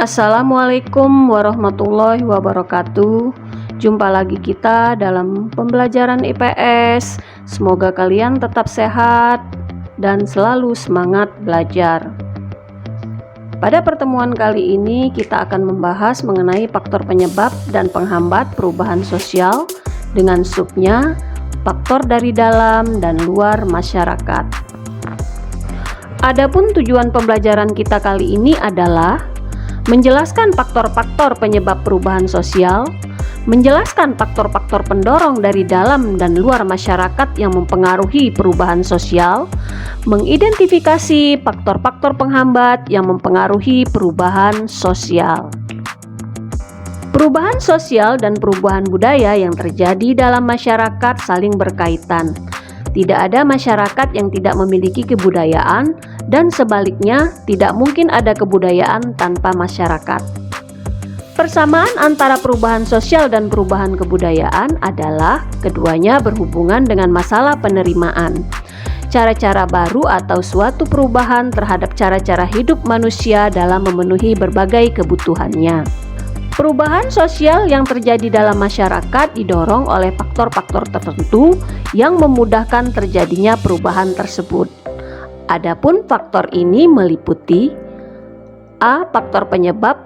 Assalamualaikum warahmatullahi wabarakatuh. Jumpa lagi kita dalam pembelajaran IPS. Semoga kalian tetap sehat dan selalu semangat belajar. Pada pertemuan kali ini kita akan membahas mengenai faktor penyebab dan penghambat perubahan sosial dengan subnya faktor dari dalam dan luar masyarakat. Adapun tujuan pembelajaran kita kali ini adalah menjelaskan faktor-faktor penyebab perubahan sosial, menjelaskan faktor-faktor pendorong dari dalam dan luar masyarakat yang mempengaruhi perubahan sosial, mengidentifikasi faktor-faktor penghambat yang mempengaruhi perubahan sosial. Perubahan sosial dan perubahan budaya yang terjadi dalam masyarakat saling berkaitan. Tidak ada masyarakat yang tidak memiliki kebudayaan, dan sebaliknya tidak mungkin ada kebudayaan tanpa masyarakat. Persamaan antara perubahan sosial dan perubahan kebudayaan adalah keduanya berhubungan dengan masalah penerimaan, cara-cara baru atau suatu perubahan terhadap cara-cara hidup manusia dalam memenuhi berbagai kebutuhannya. Perubahan sosial yang terjadi dalam masyarakat didorong oleh faktor-faktor tertentu yang memudahkan terjadinya perubahan tersebut. Adapun faktor ini meliputi A. Faktor penyebab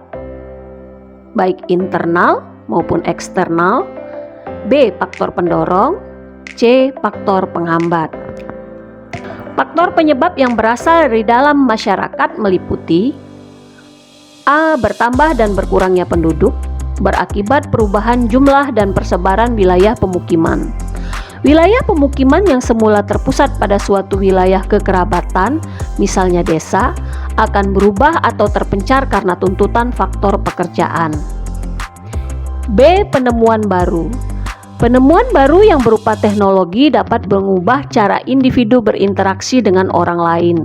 baik internal maupun eksternal, B. Faktor pendorong, C. Faktor penghambat. Faktor penyebab yang berasal dari dalam masyarakat meliputi A. Bertambah dan berkurangnya penduduk berakibat perubahan jumlah dan persebaran wilayah pemukiman. Wilayah pemukiman yang semula terpusat pada suatu wilayah kekerabatan, misalnya desa, akan berubah atau terpencar karena tuntutan faktor pekerjaan. B. Penemuan baru. Penemuan baru yang berupa teknologi dapat mengubah cara individu berinteraksi dengan orang lain.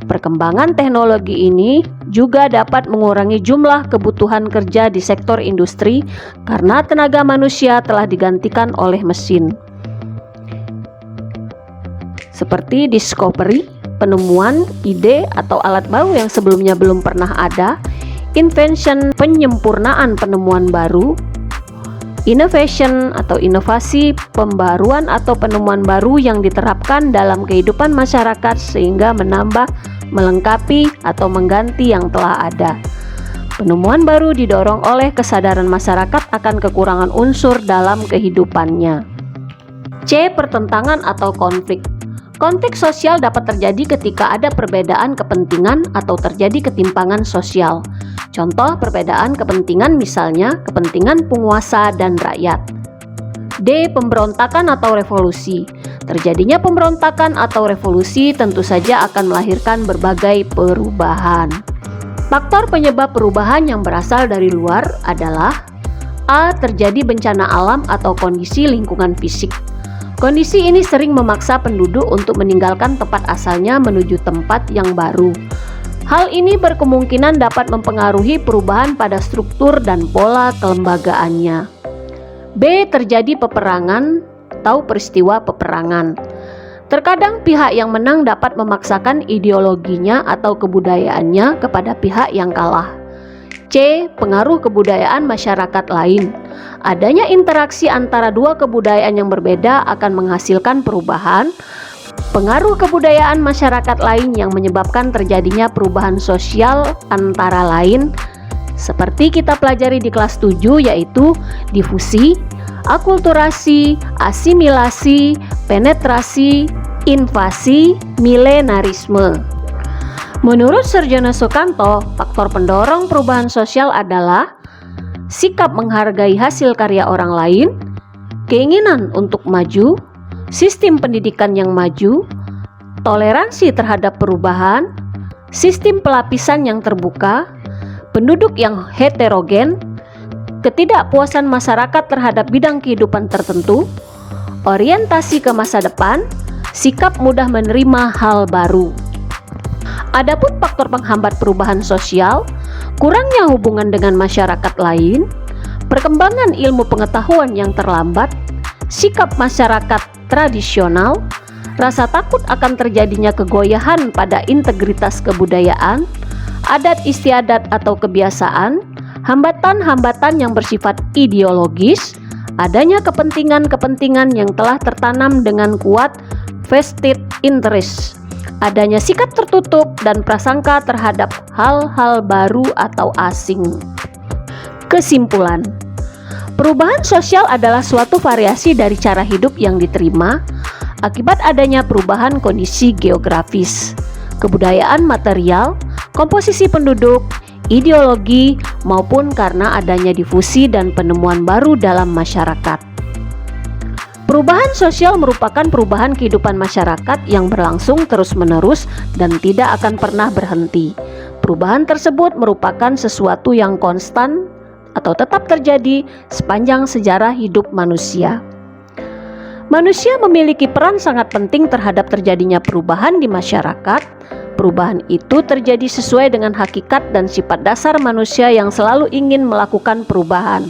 Perkembangan teknologi ini juga dapat mengurangi jumlah kebutuhan kerja di sektor industri karena tenaga manusia telah digantikan oleh mesin. Seperti discovery, penemuan, ide atau alat baru yang sebelumnya belum pernah ada, invention, penyempurnaan penemuan baru, innovation atau inovasi, pembaruan atau penemuan baru yang diterapkan dalam kehidupan masyarakat sehingga menambah, melengkapi, atau mengganti yang telah ada. Penemuan baru didorong oleh kesadaran masyarakat akan kekurangan unsur dalam kehidupannya. C. Pertentangan atau konflik. Konflik sosial dapat terjadi ketika ada perbedaan kepentingan atau terjadi ketimpangan sosial. Contoh perbedaan kepentingan misalnya kepentingan penguasa dan rakyat. D. Pemberontakan atau revolusi. Terjadinya pemberontakan atau revolusi tentu saja akan melahirkan berbagai perubahan. Faktor penyebab perubahan yang berasal dari luar adalah A. Terjadi bencana alam atau kondisi lingkungan fisik. Kondisi ini sering memaksa penduduk untuk meninggalkan tempat asalnya menuju tempat yang baru. Hal ini berkemungkinan dapat mempengaruhi perubahan pada struktur dan pola kelembagaannya. B. Terjadi peperangan atau peristiwa peperangan. Terkadang pihak yang menang dapat memaksakan ideologinya atau kebudayaannya kepada pihak yang kalah. C. Pengaruh kebudayaan masyarakat lain. Adanya interaksi antara dua kebudayaan yang berbeda akan menghasilkan perubahan. Pengaruh kebudayaan masyarakat lain yang menyebabkan terjadinya perubahan sosial antara lain seperti kita pelajari di kelas 7 yaitu difusi, akulturasi, asimilasi, penetrasi, invasi, milenarisme. Menurut Sarjana Sukanto, faktor pendorong perubahan sosial adalah sikap menghargai hasil karya orang lain, keinginan untuk maju, sistem pendidikan yang maju, toleransi terhadap perubahan, sistem pelapisan yang terbuka, penduduk yang heterogen, ketidakpuasan masyarakat terhadap bidang kehidupan tertentu, orientasi ke masa depan, sikap mudah menerima hal baru. Adapun faktor penghambat perubahan sosial, kurangnya hubungan dengan masyarakat lain, perkembangan ilmu pengetahuan yang terlambat, sikap masyarakat tradisional, rasa takut akan terjadinya kegoyahan pada integritas kebudayaan, adat istiadat atau kebiasaan, hambatan-hambatan yang bersifat ideologis, adanya kepentingan-kepentingan yang telah tertanam dengan kuat vested interest, adanya sikap tertutup dan prasangka terhadap hal-hal baru atau asing. Kesimpulan, perubahan sosial adalah suatu variasi dari cara hidup yang diterima akibat adanya perubahan kondisi geografis, kebudayaan material, komposisi penduduk, ideologi, maupun karena adanya difusi dan penemuan baru dalam masyarakat. Perubahan sosial merupakan perubahan kehidupan masyarakat yang berlangsung terus-menerus dan tidak akan pernah berhenti. Perubahan tersebut merupakan sesuatu yang konstan atau tetap terjadi sepanjang sejarah hidup manusia. Manusia memiliki peran sangat penting terhadap terjadinya perubahan di masyarakat. Perubahan itu terjadi sesuai dengan hakikat dan sifat dasar manusia yang selalu ingin melakukan perubahan.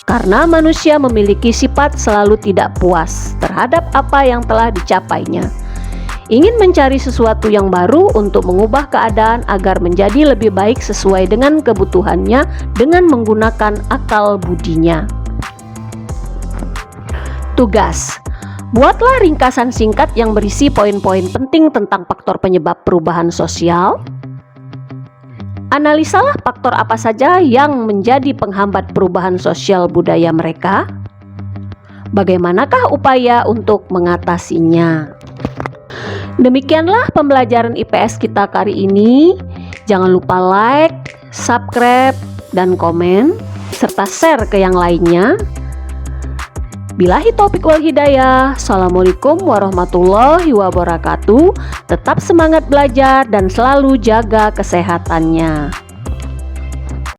Karena manusia memiliki sifat selalu tidak puas terhadap apa yang telah dicapainya. Ingin mencari sesuatu yang baru untuk mengubah keadaan agar menjadi lebih baik sesuai dengan kebutuhannya dengan menggunakan akal budinya. Tugas: buatlah ringkasan singkat yang berisi poin-poin penting tentang faktor penyebab perubahan sosial. Analisalah faktor apa saja yang menjadi penghambat perubahan sosial budaya mereka. Bagaimanakah upaya untuk mengatasinya? Demikianlah pembelajaran IPS kita kali ini. Jangan lupa like, subscribe, dan komen, serta share ke yang lainnya. Billahi taufiq wal hidayah. Assalamualaikum warahmatullahi wabarakatuh. Tetap semangat belajar dan selalu jaga kesehatannya.